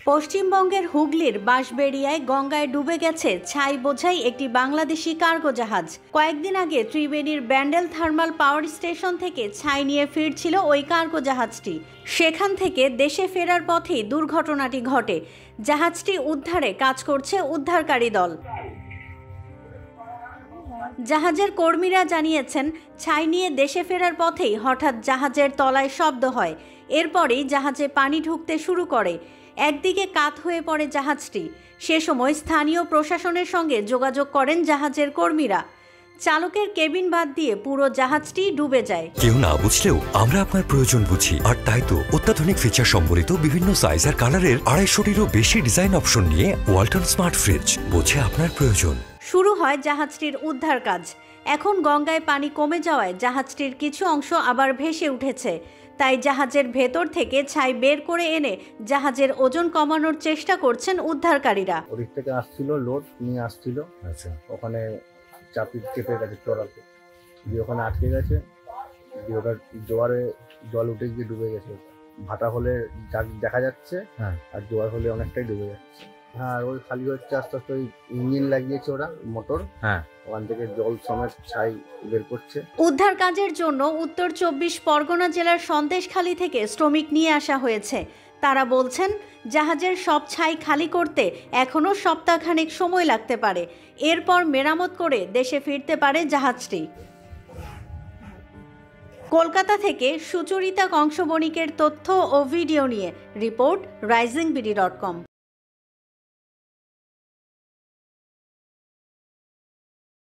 পশ্চিমবঙ্গের হুগলির বাঁশবেড়িয়ায় গঙ্গায় ডুবে গেছে ছাই বোঝাই একটি বাংলাদেশি কার্গো জাহাজ। কয়েকদিন আগে ত্রিবেণীর ব্যান্ডেল থার্মাল পাওয়ার স্টেশন থেকে ছাই নিয়ে ফিরছিল ওই কার্গো জাহাজটি। সেখান থেকে দেশে ফেরার পথেই দুর্ঘটনাটি ঘটে। জাহাজটি উদ্ধারে কাজ করছে উদ্ধারকারী দল। জাহাজের কর্মীরা জানিয়েছেন, ছাই নিয়ে দেশে ফেরার পথেই হঠাৎ জাহাজের তলায় শব্দ হয়। এরপরেই জাহাজে পানি ঢুকতে শুরু করে। একদিকে কাত হয়ে পড়ে জাহাজটি। সে সময় স্থানীয় প্রশাসনের সঙ্গে যোগাযোগ করেন জাহাজের কর্মীরা। চালকের কেবিন বাদ দিয়ে পুরো জাহাজটি ডুবে যায়। কেউ না বুঝলেও আমরা আপনার প্রয়োজন বুঝি, আর তাই তো অত্যাধুনিক ফিচার সম্বলিত বিভিন্ন সাইজ আর কালারের 250-টিরও বেশি ডিজাইন অপশন নিয়ে ওয়ালটন স্মার্ট ফ্রিজ বোঝে আপনার প্রয়োজন। শুরু হয় জাহাজটির উদ্ধার কাজ। এখন গঙ্গায় পানি কমে যাওয়ায় জাহাজটির কিছু অংশ আবার ভেসে উঠেছে। তাই জাহাজের ভেতর থেকে ছাই বের করে এনে জাহাজের ওজন কমানোর চেষ্টা করছেন উদ্ধারকারীরা। ওদিক থেকে আসছিল, লোড নিয়ে আসছিল। আচ্ছা, ওখানে চেপে গেছে চড়াতে, দিয়ে ওখানে আটকে গেছে, দিয়ে ওটা জোয়ারে জল উঠে গিয়ে ডুবে গেছে। ভাটা হলে দেখা যাচ্ছে, আর জোয়ার হলে অনেকটাই ডুবে যাচ্ছে। হ্যাঁ, ওই খালি হচ্ছে আস্তে আস্তে। ওই ইঞ্জিন লাগিয়েছে ওরা, মোটর, ওখান থেকে জল সমেত ছাই বের করছে। উদ্ধার কাজের জন্য উত্তর 24 পরগনা জেলার সন্দেশখালী থেকে শ্রমিক নিয়ে আসা হয়েছে। তারা বলছেন, জাহাজের সব ছাই খালি করতে এখনও সপ্তাহখানেক সময় লাগতে পারে। এরপর মেরামত করে দেশে ফিরতে পারে জাহাজটি। কলকাতা থেকে সুচরিতা কংসবণিকের তথ্য ও ভিডিও নিয়ে রিপোর্ট risingBD.com।